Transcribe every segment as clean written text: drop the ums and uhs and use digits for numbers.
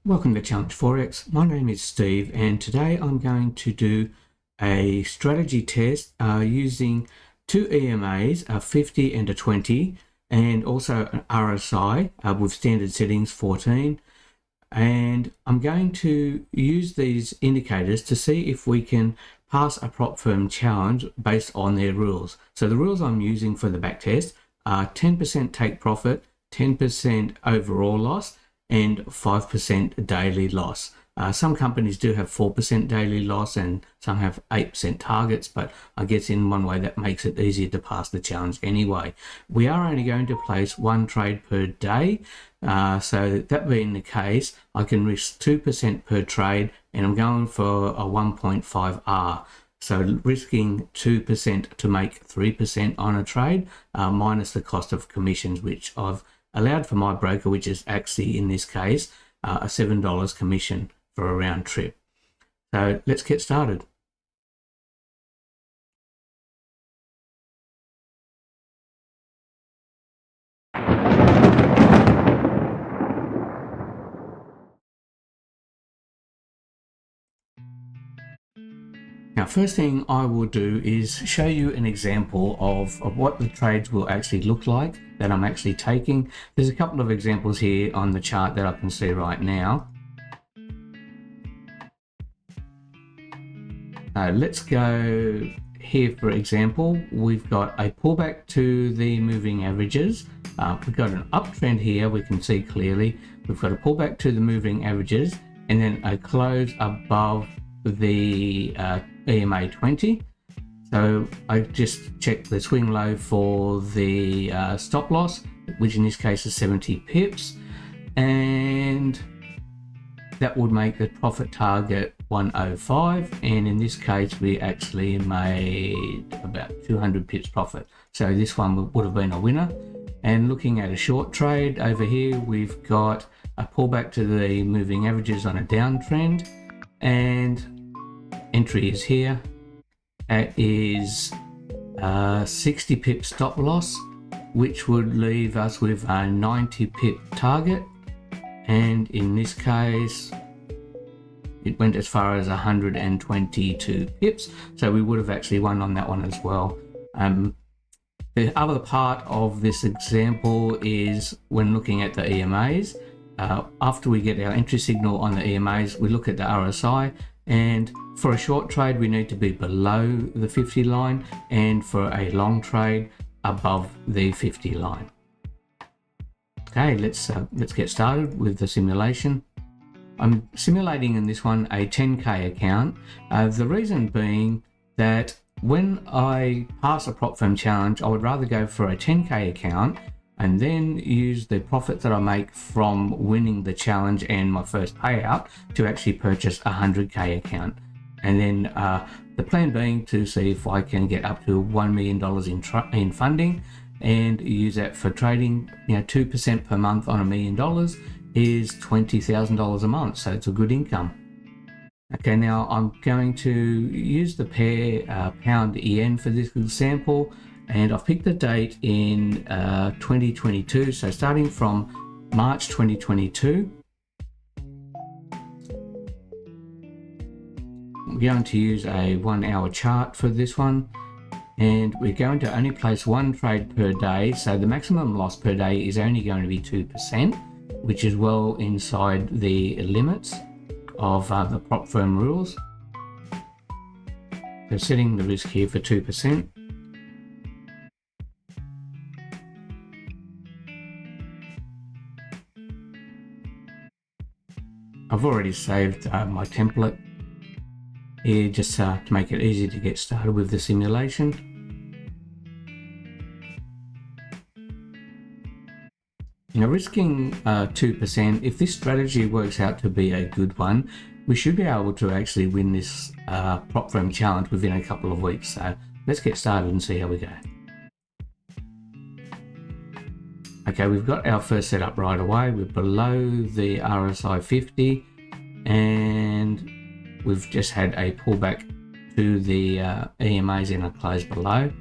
Welcome to Challenge Forex. My name is Steve, and today I'm going to do a strategy test using two EMAs, a 50 and a 20, and also an RSI with standard settings 14. And I'm going to use these indicators to see if we can pass a prop firm challenge based on their rules. So the rules I'm using for the back test are 10% take profit, 10% overall loss, and 5% daily loss. Some companies do have 4% daily loss and some have 8% targets, but I guess in one way that makes it easier to pass the challenge anyway. We are only going to place one trade per day, so that being the case, I can risk 2% per trade, and I'm going for a 1.5R. So risking 2% to make 3% on a trade, minus the cost of commissions, which I've allowed for my broker, which is actually in this case a $7 commission for a round trip. So let's get started. Now, first thing I will do is show you an example of what the trades will actually look like that I'm actually taking. There's a couple of examples here on the chart that I can see right now. Let's go here, for example. We've got a pullback to the moving averages. We've got an uptrend here, we can see clearly. We've got a pullback to the moving averages and then a close above the EMA 20. So I just checked the swing low for the stop loss, which in this case is 70 pips, and that would make the profit target 105, and in this case we actually made about 200 pips profit. So this one would have been a winner. And looking at a short trade over here, we've got a pullback to the moving averages on a downtrend, and entry is here. It is 60 pip stop loss, which would leave us with a 90 pip target, and in this case it went as far as 122 pips, so we would have actually won on that one as well. The other part of this example is when looking at the EMAs, after we get our entry signal on the EMAs, we look at the RSI, and for a short trade we need to be below the 50 line, and for a long trade above the 50 line. Okay, let's get started with the simulation. I'm simulating in this one a 10k account. The reason being that when I pass a prop firm challenge, I would rather go for a 10k account and then use the profit that I make from winning the challenge and my first payout to actually purchase a 100k account. And then the plan being to see if I can get up to $1 million in funding and use that for trading. 2% per month on $1 million is $20,000 a month, so it's a good income. Okay, now I'm going to use the pair pound yen for this example, and I've picked the date in 2022, so starting from March 2022. I'm going to use a 1 hour chart for this one, and we're going to only place one trade per day, so the maximum loss per day is only going to be 2%, which is well inside the limits of the prop firm rules. So setting the risk here for 2%. I've already saved my template here just to make it easy to get started with the simulation. Risking 2%, if this strategy works out to be a good one, we should be able to actually win this prop firm challenge within a couple of weeks. So let's get started and see how we go. Okay, we've got our first setup right away. We're below the RSI 50, and we've just had a pullback to the EMAs in a close below.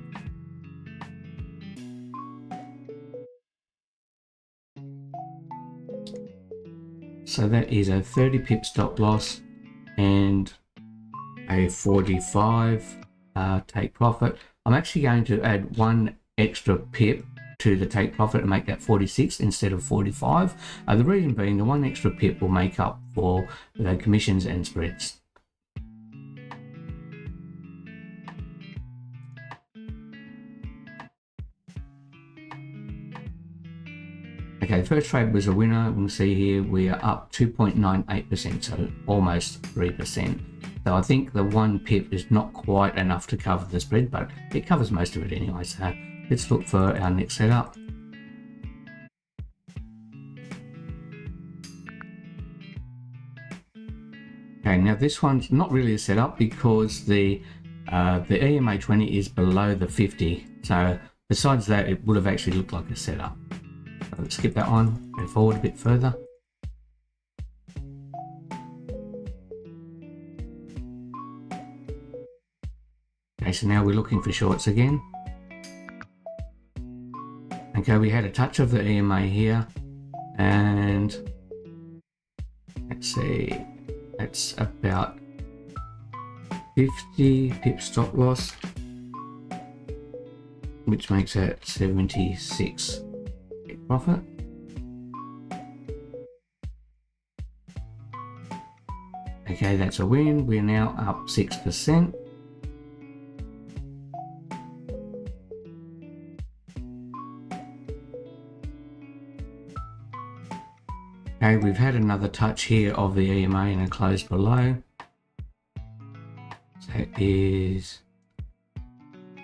So that is a 30 pip stop loss and a 45 take profit. I'm actually going to add one extra pip to the take profit and make that 46 instead of 45. The reason being the one extra pip will make up for the commissions and spreads. Okay, the first trade was a winner. We can see here we are up 2.98%, so almost 3%. So I think the one pip is not quite enough to cover the spread, but it covers most of it anyway. So let's look for our next setup. Okay, now this one's not really a setup because the EMA 20 is below the 50. So besides that, it would have actually looked like a setup. So let's skip that one, go forward a bit further. Okay, so now we're looking for shorts again. Okay, we had a touch of the EMA here, and let's see, that's about 50 pip stop loss, which makes it 76 profit. Okay, that's a win. We're now up 6%. Okay, we've had another touch here of the EMA and a close below. So it is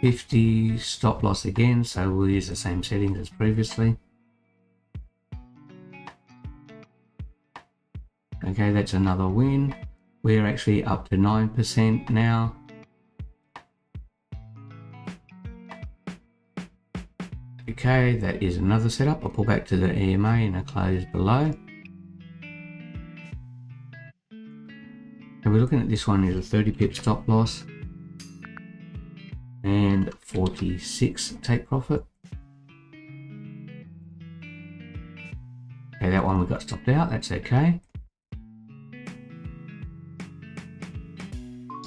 50 stop loss again, so we'll use the same settings as previously. Okay, that's another win. We're actually up to 9% now. Okay, that is another setup. I'll pull back to the EMA and a close below. And we're looking at this one is a 30 pip stop loss and 46 take profit. Okay, that one we got stopped out, that's okay.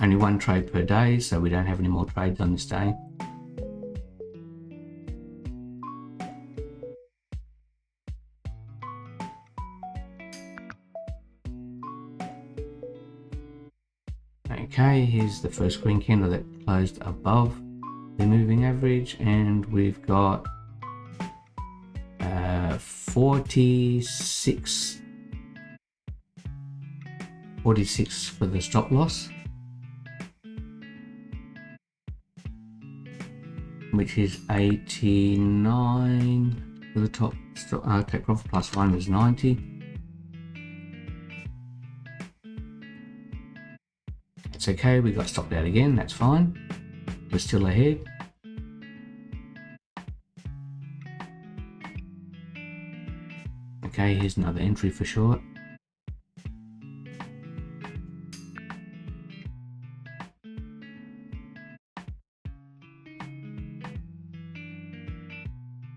Only one trade per day, so we don't have any more trades on this day. Okay, here's the first green candle that closed above the moving average, and we've got 46 for the stop loss, which is 89 for the top take profit, plus 1 is 90. It's okay, we got stopped out again, that's fine. We're still ahead. Okay, here's another entry for short.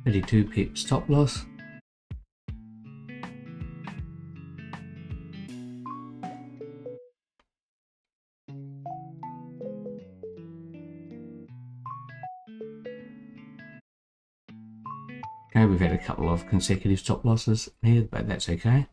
$32 pip stop loss. Okay, we've had a couple of consecutive stop losses here, but that's okay.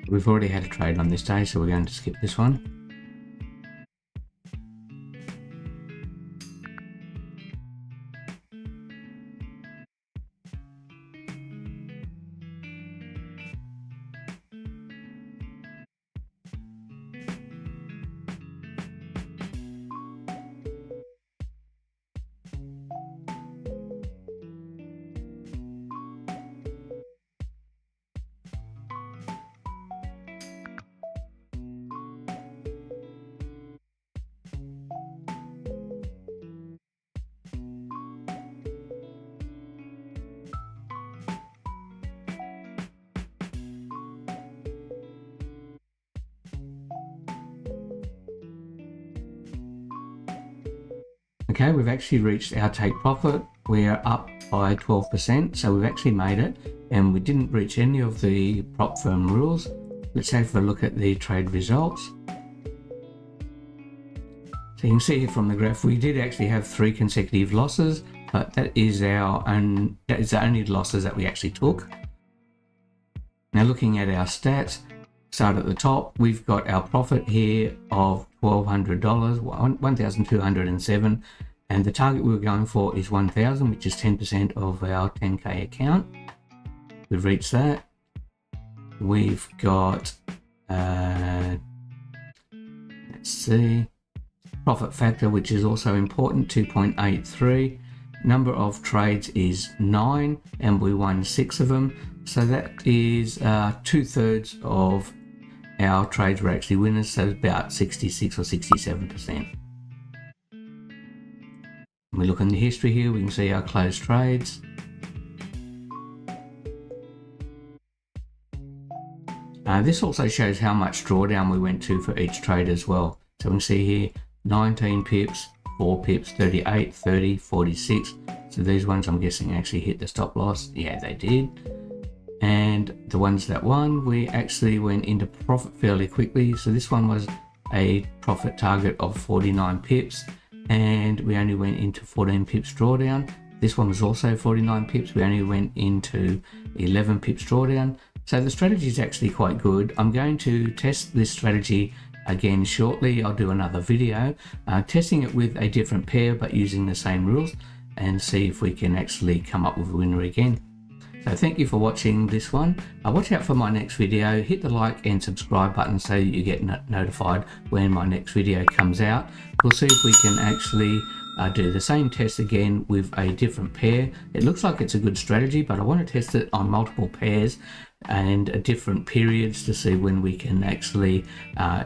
We've already had a trade on this day, so we're going to skip this one. Okay, we've actually reached our take profit. We're up by 12%, so we've actually made it, and we didn't breach any of the prop firm rules. Let's have a look at the trade results. So you can see here from the graph, we did actually have 3 consecutive losses, but that is the only losses that we actually took. Now looking at our stats, start at the top, we've got our profit here of $1,200, 1,207, and the target we were going for is 1,000, which is 10% of our 10K account. We've reached that. We've got, let's see, profit factor, which is also important, 2.83. Number of trades is 9, and we won 6 of them. So that is 2/3 of our trades were actually winners, so about 66 or 67%. When we look in the history here, we can see our closed trades. This also shows how much drawdown we went to for each trade as well. So we can see here 19 pips, 4 pips, 38, 30, 46. So these ones I'm guessing actually hit the stop loss. Yeah, they did. And the ones that won, we actually went into profit fairly quickly. So this one was a profit target of 49 pips, and we only went into 14 pips drawdown. This one was also 49 pips. We only went into 11 pips drawdown. So the strategy is actually quite good. I'm going to test this strategy again shortly. I'll do another video testing it with a different pair but using the same rules, and see if we can actually come up with a winner again. So thank you for watching this one. Watch out for my next video. Hit the like and subscribe button so that you get notified when my next video comes out. We'll see if we can actually do the same test again with a different pair. It looks like it's a good strategy, but I want to test it on multiple pairs and different periods to see when we can actually,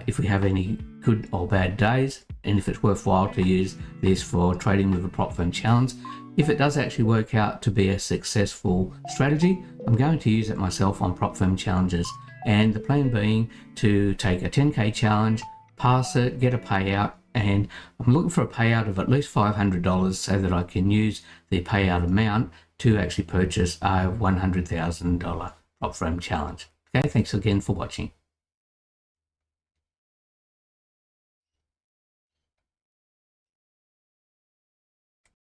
if we have any good or bad days, and if it's worthwhile to use this for trading with a prop firm challenge. If it does actually work out to be a successful strategy, I'm going to use it myself on prop firm challenges. And the plan being to take a 10K challenge, pass it, get a payout, and I'm looking for a payout of at least $500 so that I can use the payout amount to actually purchase a $100,000 prop firm challenge. Okay, thanks again for watching.